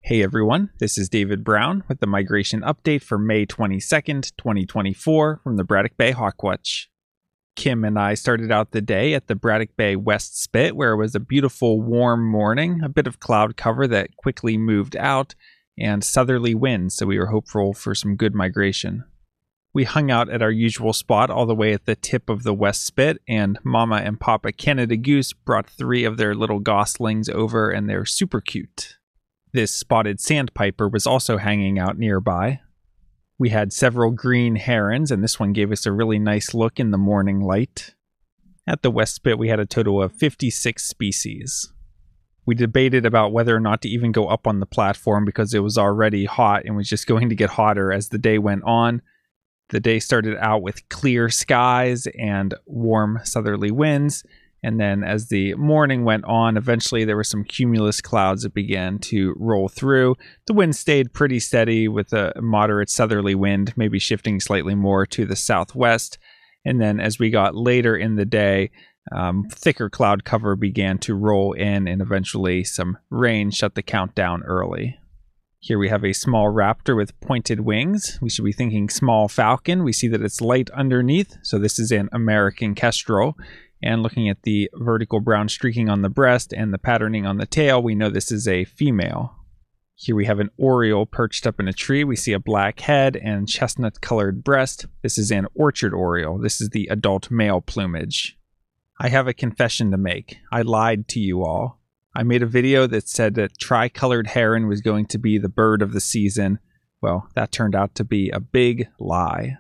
Hey everyone, this is David Brown with the migration update for May 22nd, 2024 from the Braddock Bay Hawk Watch. Kim and I started out the day at the Braddock Bay West Spit, where it was a beautiful warm morning, a bit of cloud cover that quickly moved out, and southerly winds, so we were hopeful for some good migration. We hung out at our usual spot all the way at the tip of the West Spit, and Mama and Papa Canada Goose brought 3 of their little goslings over, and they're super cute. This spotted sandpiper was also hanging out nearby. We had several green herons, and this one gave us a really nice look in the morning light. At the West Spit, we had a total of 56 species. We debated about whether or not to even go up on the platform because it was already hot and was just going to get hotter as the day went on. The day started out with clear skies and warm southerly winds. And then as the morning went on, eventually there were some cumulus clouds that began to roll through. The wind stayed pretty steady with a moderate southerly wind, maybe shifting slightly more to the southwest. And then as we got later in the day, thicker cloud cover began to roll in, and eventually some rain shut the countdown early. Here we have a small raptor with pointed wings. We should be thinking small falcon. We see that it's light underneath, so this is an American kestrel. And looking at the vertical brown streaking on the breast and the patterning on the tail, we know this is a female. Here we have an oriole perched up in a tree. We see a black head and chestnut-colored breast. This is an orchard oriole. This is the adult male plumage. I have a confession to make. I lied to you all. I made a video that said that tricolored heron was going to be the bird of the season. Well, that turned out to be a big lie.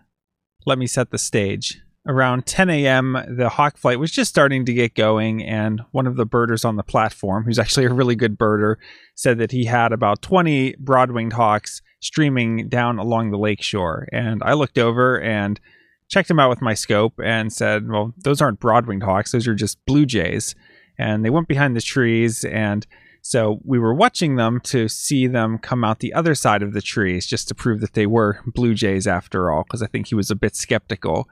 Let me set the stage. Around 10 a.m., the hawk flight was just starting to get going, and one of the birders on the platform, who's actually a really good birder, said that he had about 20 broad-winged hawks streaming down along the lakeshore. And I looked over and checked him out with my scope and said, well, those aren't broad-winged hawks, those are just blue jays. And they went behind the trees, and so we were watching them to see them come out the other side of the trees, just to prove that they were blue jays after all, because I think he was a bit skeptical.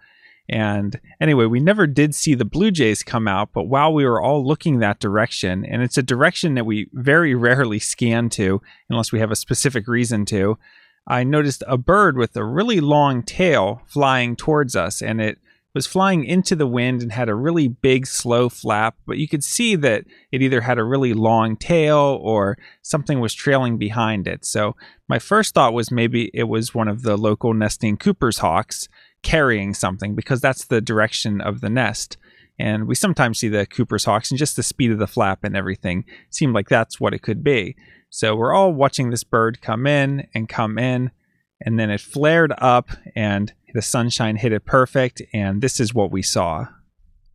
And anyway, we never did see the blue jays come out, but while we were all looking that direction, and it's a direction that we very rarely scan to unless we have a specific reason to, I noticed a bird with a really long tail flying towards us, and it was flying into the wind and had a really big slow flap, but you could see that it either had a really long tail or something was trailing behind it. So my first thought was maybe it was one of the local nesting Cooper's hawks carrying something, because that's the direction of the nest. And we sometimes see the Cooper's hawks, and just the speed of the flap and everything seemed like that's what it could be. So we're all watching this bird come in, and then it flared up and the sunshine hit it perfect, and this is what we saw.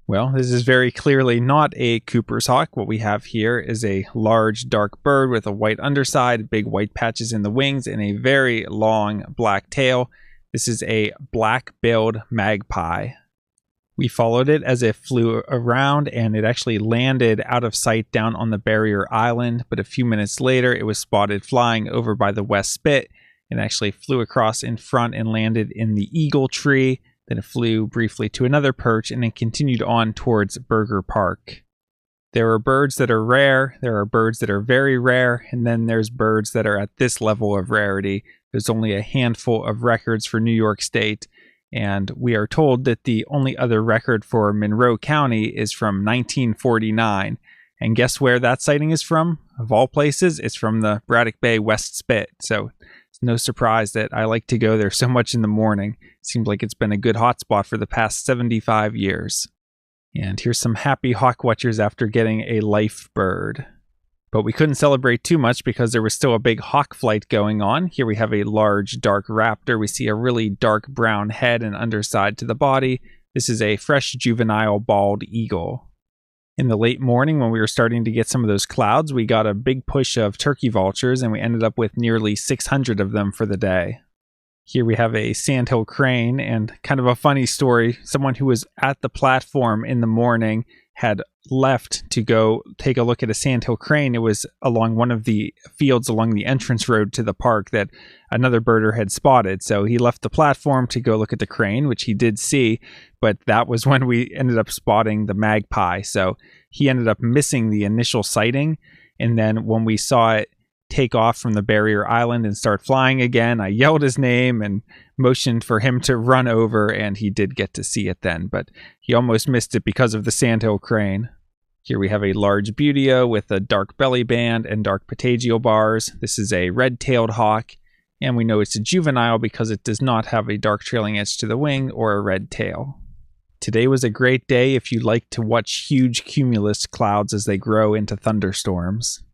Well, this is very clearly not a Cooper's hawk. What we have here is a large dark bird with a white underside, big white patches in the wings, and a very long black tail. This is a black-billed magpie. We followed it as it flew around, and it actually landed out of sight down on the barrier island, but a few minutes later it was spotted flying over by the West Spit, and actually flew across in front and landed in the eagle tree. Then it flew briefly to another perch, and then continued on towards Burger Park. There are birds that are rare, there are birds that are very rare, and then there's birds that are at this level of rarity. There's only a handful of records for New York State, and we are told that the only other record for Monroe County is from 1949. And guess where that sighting is from? Of all places, it's from the Braddock Bay West Spit. So it's no surprise that I like to go there so much in the morning. Seems like it's been a good hotspot for the past 75 years. And here's some happy hawk watchers after getting a life bird. But we couldn't celebrate too much because there was still a big hawk flight going on. Here we have a large dark raptor. We see a really dark brown head and underside to the body. This is a fresh juvenile bald eagle. In the late morning, when we were starting to get some of those clouds, we got a big push of turkey vultures, and we ended up with nearly 600 of them for the day. Here we have a sandhill crane, and kind of a funny story. Someone who was at the platform in the morning had left to go take a look at a sandhill crane. It was along one of the fields along the entrance road to the park that another birder had spotted. So he left the platform to go look at the crane, which he did see, but that was when we ended up spotting the magpie. So he ended up missing the initial sighting, and then when we saw it take off from the barrier island and start flying again. I yelled his name and motioned for him to run over, and he did get to see it then, but he almost missed it because of the sandhill crane. Here we have a large buteo with a dark belly band and dark patagial bars. This is a red-tailed hawk, and we know it's a juvenile because it does not have a dark trailing edge to the wing or a red tail. Today was a great day if you like to watch huge cumulus clouds as they grow into thunderstorms.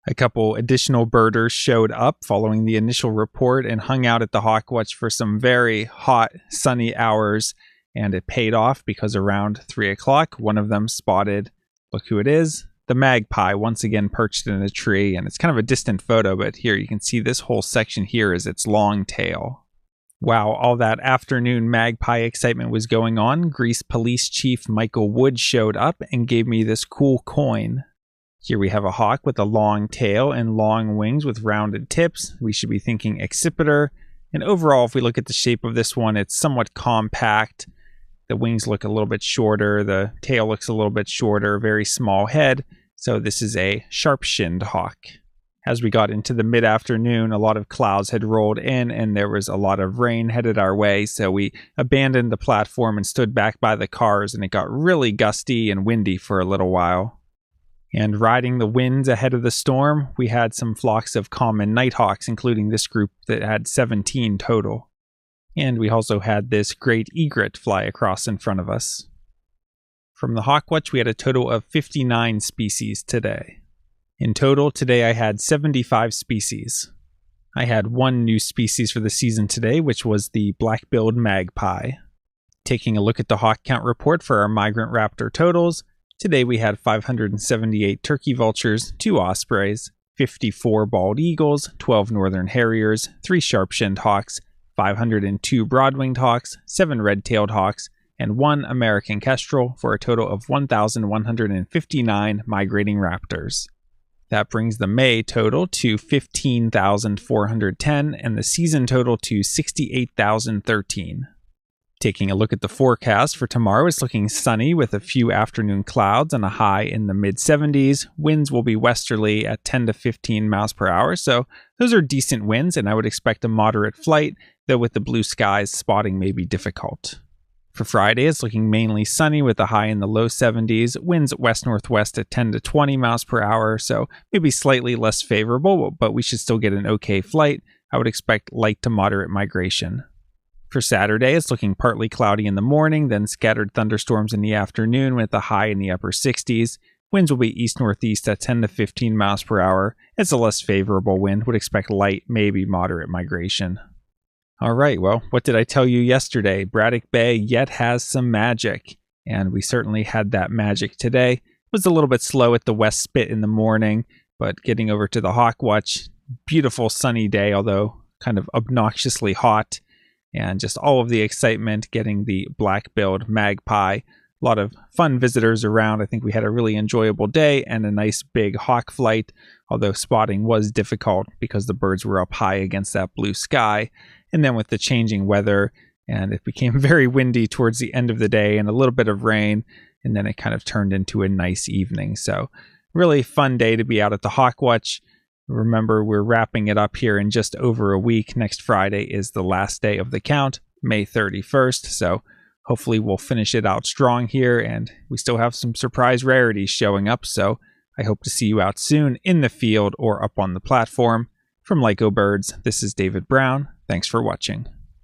A couple additional birders showed up following the initial report and hung out at the Hawk Watch for some very hot, sunny hours, and it paid off because around 3 o'clock, one of them spotted, look who it is, the magpie once again perched in a tree, and it's kind of a distant photo, but here you can see this whole section here is its long tail. While all that afternoon magpie excitement was going on, Greece Police Chief Michael Wood showed up and gave me this cool coin. Here we have a hawk with a long tail and long wings with rounded tips. We should be thinking accipiter. And overall, if we look at the shape of this one, it's somewhat compact. The wings look a little bit shorter. The tail looks a little bit shorter. Very small head. So this is a sharp-shinned hawk. As we got into the mid-afternoon, a lot of clouds had rolled in and there was a lot of rain headed our way. So we abandoned the platform and stood back by the cars, and it got really gusty and windy for a little while. And riding the winds ahead of the storm, we had some flocks of common nighthawks, including this group that had 17 total. And we also had this great egret fly across in front of us. From the Hawk Watch, we had a total of 59 species today. In total, today I had 75 species. I had one new species for the season today, which was the black-billed magpie. Taking a look at the hawk count report for our migrant raptor totals, today we had 578 turkey vultures, 2 ospreys, 54 bald eagles, 12 northern harriers, 3 sharp-shinned hawks, 502 broad-winged hawks, 7 red-tailed hawks, and 1 American kestrel for a total of 1,159 migrating raptors. That brings the May total to 15,410 and the season total to 68,013. Taking a look at the forecast for tomorrow, it's looking sunny with a few afternoon clouds and a high in the mid-70s. Winds will be westerly at 10 to 15 miles per hour, so those are decent winds, and I would expect a moderate flight, though with the blue skies, spotting may be difficult. For Friday, it's looking mainly sunny with a high in the low 70s, winds west-northwest at 10 to 20 miles per hour, so maybe slightly less favorable, but we should still get an okay flight. I would expect light to moderate migration. For Saturday, it's looking partly cloudy in the morning, then scattered thunderstorms in the afternoon with a high in the upper 60s. Winds will be east-northeast at 10 to 15 miles per hour. It's a less favorable wind, would expect light, maybe moderate migration. All right, well, what did I tell you yesterday? Braddock Bay yet has some magic, and we certainly had that magic today. It was a little bit slow at the West Spit in the morning, but getting over to the Hawk Watch, beautiful sunny day, although kind of obnoxiously hot, and just all of the excitement getting the black-billed magpie. A lot of fun visitors around. I think we had a really enjoyable day and a nice big hawk flight, although spotting was difficult because the birds were up high against that blue sky. And then with the changing weather, and it became very windy towards the end of the day and a little bit of rain, and then it kind of turned into a nice evening. So really fun day to be out at the Hawk Watch. Remember, we're wrapping it up here in just over a week. Next Friday is the last day of the count, May 31st. So hopefully we'll finish it out strong here, and we still have some surprise rarities showing up. So I hope to see you out soon in the field or up on the platform. From Lyco Birds, this is David Brown. Thanks for watching.